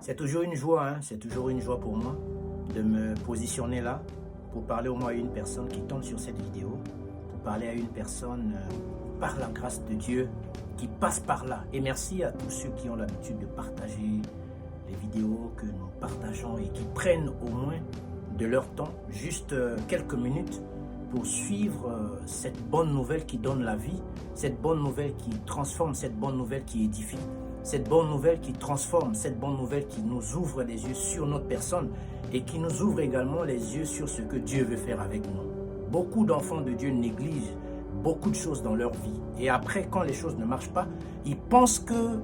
C'est toujours une joie, c'est toujours une joie pour moi de me positionner là pour parler au moins à une personne qui tombe sur cette vidéo, pour parler à une personne par la grâce de Dieu qui passe par là. Et merci à tous ceux qui ont l'habitude de partager les vidéos que nous partageons et qui prennent au moins de leur temps, juste quelques minutes, pour suivre cette bonne nouvelle qui donne la vie, cette bonne nouvelle qui transforme, cette bonne nouvelle qui édifie, cette bonne nouvelle qui transforme, cette bonne nouvelle qui nous ouvre les yeux sur notre personne et qui nous ouvre également les yeux sur ce que Dieu veut faire avec nous. Beaucoup d'enfants de Dieu négligent beaucoup de choses dans leur vie. Et après, quand les choses ne marchent pas, ils pensent que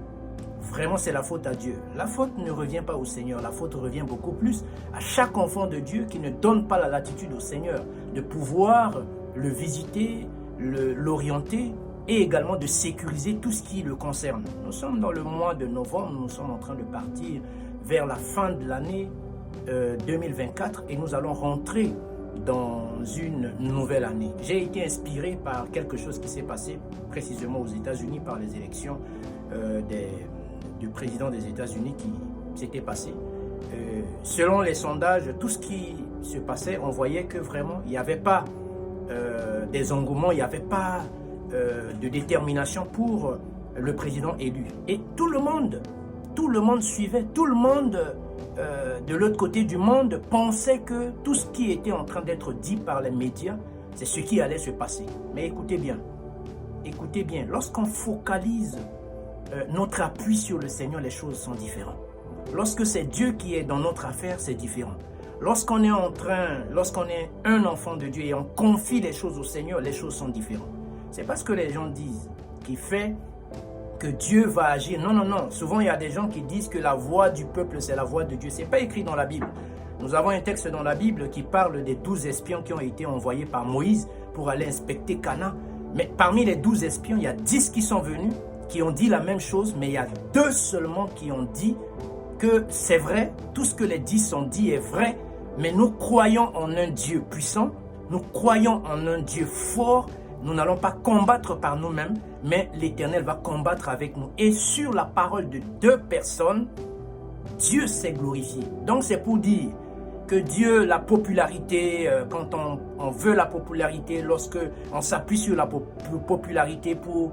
vraiment c'est la faute à Dieu. La faute ne revient pas au Seigneur, la faute revient beaucoup plus à chaque enfant de Dieu qui ne donne pas la latitude au Seigneur de pouvoir le visiter, l'orienter et également de sécuriser tout ce qui le concerne. Nous sommes dans le mois de novembre, nous sommes en train de partir vers la fin de l'année 2024 et nous allons rentrer dans une nouvelle année. J'ai été inspiré par quelque chose qui s'est passé précisément aux États-Unis par les élections du président des États-Unis qui s'était passé. Selon les sondages, tout ce qui se passait, on voyait que vraiment il n'y avait pas des engouements, il n'y avait pas de détermination pour le président élu. Et tout le monde suivait, tout le monde de l'autre côté du monde pensait que tout ce qui était en train d'être dit par les médias, c'est ce qui allait se passer. Mais écoutez bien, lorsqu'on focalise notre appui sur le Seigneur, les choses sont différentes. Lorsque c'est Dieu qui est dans notre affaire, c'est différent. Lorsqu'on est un enfant de Dieu et on confie les choses au Seigneur, les choses sont différentes. C'est parce que les gens disent qu'il fait que Dieu va agir. Non. Souvent, il y a des gens qui disent que la voix du peuple, c'est la voix de Dieu. Ce n'est pas écrit dans la Bible. Nous avons un texte dans la Bible qui parle des 12 espions qui ont été envoyés par Moïse pour aller inspecter Canaan. Mais parmi les 12 espions, il y a 10 qui sont venus, qui ont dit la même chose, mais il y a 2 seulement qui ont dit que c'est vrai, tout ce que les 10 ont dit est vrai, mais nous croyons en un Dieu puissant, nous croyons en un Dieu fort, nous n'allons pas combattre par nous-mêmes, mais l'Éternel va combattre avec nous. Et sur la parole de 2 personnes, Dieu s'est glorifié. Donc c'est pour dire que Dieu, la popularité, quand on veut la popularité, lorsque on s'appuie sur la popularité pour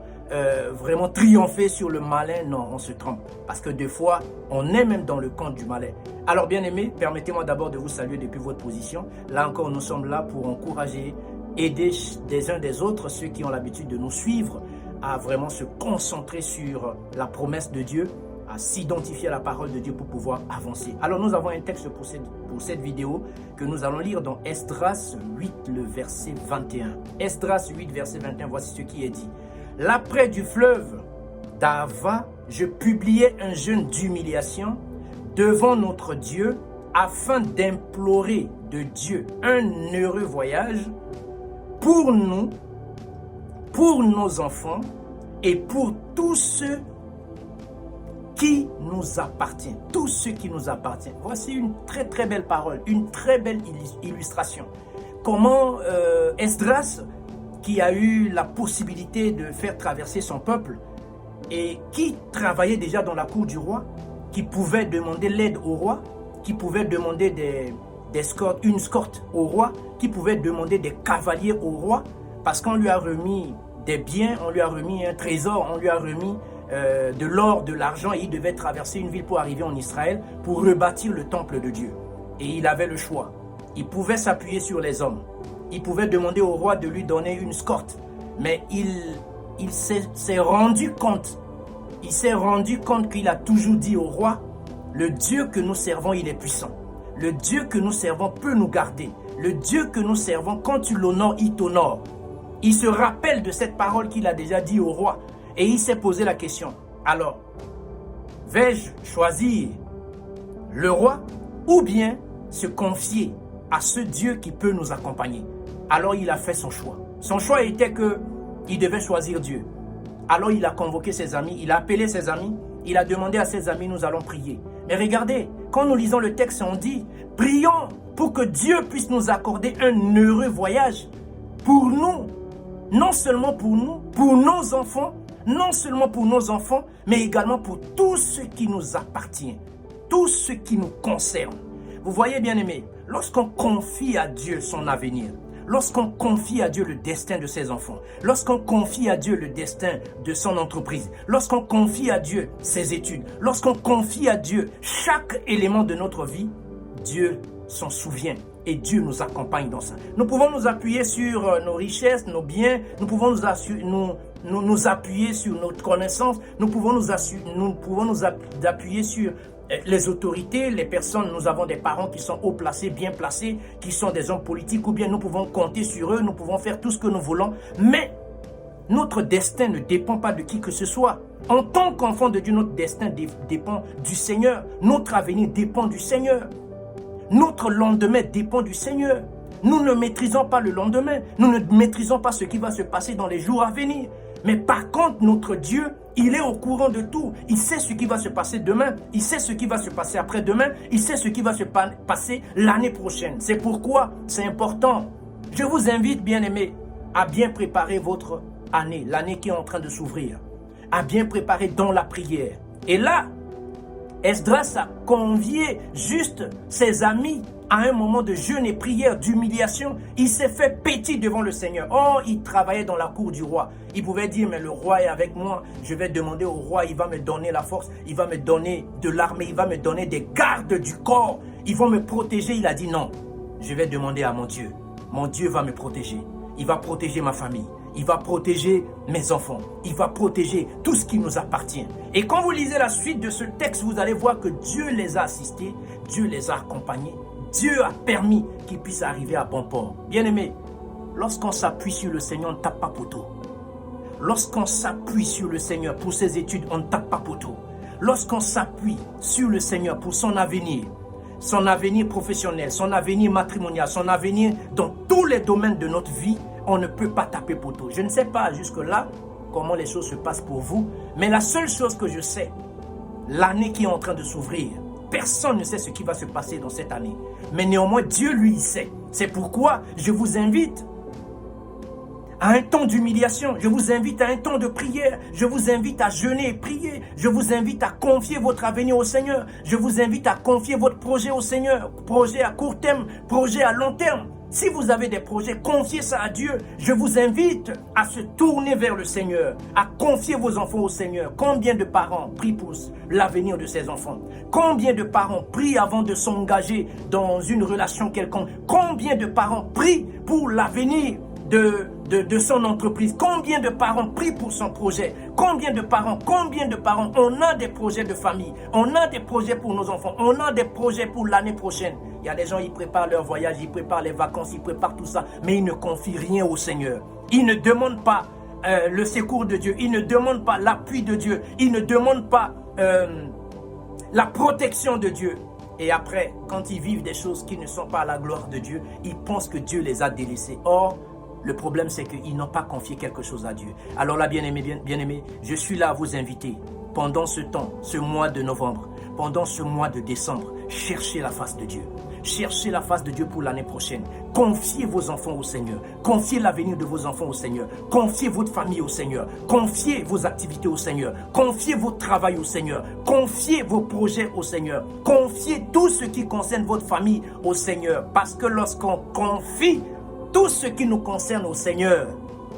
vraiment triompher sur le malin, non, on se trompe. Parce que des fois, on est même dans le camp du malin. Alors bien aimés, permettez-moi d'abord de vous saluer depuis votre position. Là encore, nous sommes là pour encourager, aider des uns des autres, ceux qui ont l'habitude de nous suivre, à vraiment se concentrer sur la promesse de Dieu, à s'identifier à la parole de Dieu pour pouvoir avancer. Alors nous avons un texte pour cette vidéo que nous allons lire dans Esdras 8, le verset 21. Esdras 8, verset 21, voici ce qui est dit. Là près du fleuve d'Ava, je publiais un jeûne d'humiliation devant notre Dieu afin d'implorer de Dieu un heureux voyage pour nous, pour nos enfants et pour tous ceux qui nous appartiennent. Tous ceux qui nous appartiennent. Voici une très très belle parole, une très belle illustration. Comment Esdras, qui a eu la possibilité de faire traverser son peuple et qui travaillait déjà dans la cour du roi, qui pouvait demander l'aide au roi, qui pouvait demander une escorte au roi, qui pouvait demander des cavaliers au roi, parce qu'on lui a remis des biens, on lui a remis un trésor, on lui a remis de l'or, de l'argent, et il devait traverser une ville pour arriver en Israël, pour rebâtir le temple de Dieu. Et il avait le choix. Il pouvait s'appuyer sur les hommes. Il pouvait demander au roi de lui donner une escorte. Mais il s'est rendu compte. Il s'est rendu compte qu'il a toujours dit au roi, le Dieu que nous servons, il est puissant. Le Dieu que nous servons peut nous garder. Le Dieu que nous servons, quand tu l'honores, il t'honore. Il se rappelle de cette parole qu'il a déjà dit au roi. Et il s'est posé la question. Alors, vais-je choisir le roi ou bien se confier à ce Dieu qui peut nous accompagner? Alors il a fait son choix. Son choix était qu'il devait choisir Dieu. Alors il a convoqué ses amis, il a appelé ses amis, il a demandé à ses amis, nous allons prier. Mais regardez, quand nous lisons le texte, on dit, prions pour que Dieu puisse nous accorder un heureux voyage pour nous. Non seulement pour nous, pour nos enfants, non seulement pour nos enfants, mais également pour tout ce qui nous appartient. tout ce qui nous concerne. Vous voyez, bien-aimés, lorsqu'on confie à Dieu son avenir, lorsqu'on confie à Dieu le destin de ses enfants, lorsqu'on confie à Dieu le destin de son entreprise, lorsqu'on confie à Dieu ses études, lorsqu'on confie à Dieu chaque élément de notre vie, Dieu s'en souvient et Dieu nous accompagne dans ça. Nous pouvons nous appuyer sur nos richesses, nos biens, nous pouvons nous appuyer sur notre connaissance, nous pouvons nous appuyer sur les autorités, les personnes. Nous avons des parents qui sont haut placés, bien placés, qui sont des hommes politiques, ou bien nous pouvons compter sur eux, nous pouvons faire tout ce que nous voulons, mais notre destin ne dépend pas de qui que ce soit. En tant qu'enfant de Dieu, notre destin dépend du Seigneur, notre avenir dépend du Seigneur, notre lendemain dépend du Seigneur. Nous ne maîtrisons pas le lendemain, nous ne maîtrisons pas ce qui va se passer dans les jours à venir. Mais par contre, notre Dieu, il est au courant de tout. Il sait ce qui va se passer demain, il sait ce qui va se passer après-demain, il sait ce qui va se passer l'année prochaine. C'est pourquoi c'est important. Je vous invite, bien-aimés, à bien préparer votre année, l'année qui est en train de s'ouvrir, à bien préparer dans la prière. Et là, Esdras a convié juste ses amis à un moment de jeûne et prière, d'humiliation. Il s'est fait petit devant le Seigneur. Oh, il travaillait dans la cour du roi. Il pouvait dire, mais le roi est avec moi. Je vais demander au roi, il va me donner la force. Il va me donner de l'armée. Il va me donner des gardes du corps. Ils vont me protéger. Il a dit non. Je vais demander à mon Dieu. Mon Dieu va me protéger. Il va protéger ma famille. Il va protéger mes enfants. Il va protéger tout ce qui nous appartient. Et quand vous lisez la suite de ce texte, vous allez voir que Dieu les a assistés. Dieu les a accompagnés. Dieu a permis qu'ils puissent arriver à bon port. Bien-aimés, lorsqu'on s'appuie sur le Seigneur, on ne tape pas poteau. Lorsqu'on s'appuie sur le Seigneur pour ses études, on ne tape pas poteau. Lorsqu'on s'appuie sur le Seigneur pour son avenir professionnel, son avenir matrimonial, son avenir dans tous les domaines de notre vie, on ne peut pas taper poteau. Je ne sais pas jusque-là comment les choses se passent pour vous, mais la seule chose que je sais, l'année qui est en train de s'ouvrir, personne ne sait ce qui va se passer dans cette année. Mais néanmoins, Dieu, lui, il sait. C'est pourquoi je vous invite à un temps d'humiliation. Je vous invite à un temps de prière. Je vous invite à jeûner et prier. Je vous invite à confier votre avenir au Seigneur. Je vous invite à confier votre projet au Seigneur. Projet à court terme, projet à long terme. Si vous avez des projets, confiez ça à Dieu. Je vous invite à se tourner vers le Seigneur, à confier vos enfants au Seigneur. Combien de parents prient pour l'avenir de ses enfants? Combien de parents prient avant de s'engager dans une relation quelconque? Combien de parents prient pour l'avenir de son entreprise? Combien de parents prient pour son projet? Combien de parents? On a des projets de famille, on a des projets pour nos enfants, on a des projets pour l'année prochaine. Il y a des gens, ils préparent leur voyage, ils préparent les vacances, ils préparent tout ça, mais ils ne confient rien au Seigneur. Ils ne demandent pas le secours de Dieu, ils ne demandent pas l'appui de Dieu, ils ne demandent pas la protection de Dieu. Et après, quand ils vivent des choses qui ne sont pas à la gloire de Dieu, ils pensent que Dieu les a délaissés. Or, le problème, c'est qu'ils n'ont pas confié quelque chose à Dieu. Alors là, bien-aimés, je suis là à vous inviter. Pendant ce temps, ce mois de novembre, pendant ce mois de décembre, cherchez la face de Dieu. Cherchez la face de Dieu pour l'année prochaine. Confiez vos enfants au Seigneur. Confiez l'avenir de vos enfants au Seigneur. Confiez votre famille au Seigneur. Confiez vos activités au Seigneur. Confiez votre travail au Seigneur. Confiez vos projets au Seigneur. Confiez tout ce qui concerne votre famille au Seigneur. Parce que lorsqu'on confie tout ce qui nous concerne au Seigneur,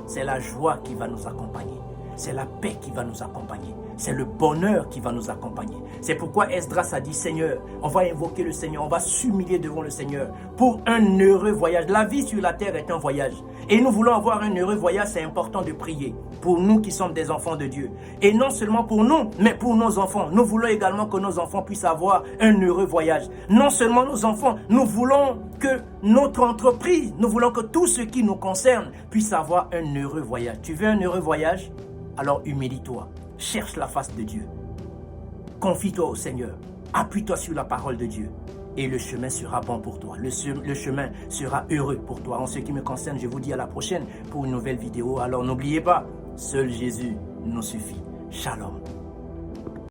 c'est la joie qui va nous accompagner. C'est la paix qui va nous accompagner. C'est le bonheur qui va nous accompagner. C'est pourquoi Esdras a dit, Seigneur, on va invoquer le Seigneur, on va s'humilier devant le Seigneur pour un heureux voyage. La vie sur la terre est un voyage. Et nous voulons avoir un heureux voyage, c'est important de prier pour nous qui sommes des enfants de Dieu. Et non seulement pour nous, mais pour nos enfants. Nous voulons également que nos enfants puissent avoir un heureux voyage. Non seulement nos enfants, nous voulons que notre entreprise, nous voulons que tout ce qui nous concerne puisse avoir un heureux voyage. Tu veux un heureux voyage? Alors humilie-toi. Cherche la face de Dieu. Confie-toi au Seigneur. Appuie-toi sur la parole de Dieu. Et le chemin sera bon pour toi. Le chemin sera heureux pour toi. En ce qui me concerne, je vous dis à la prochaine pour une nouvelle vidéo. Alors n'oubliez pas, seul Jésus nous suffit. Shalom.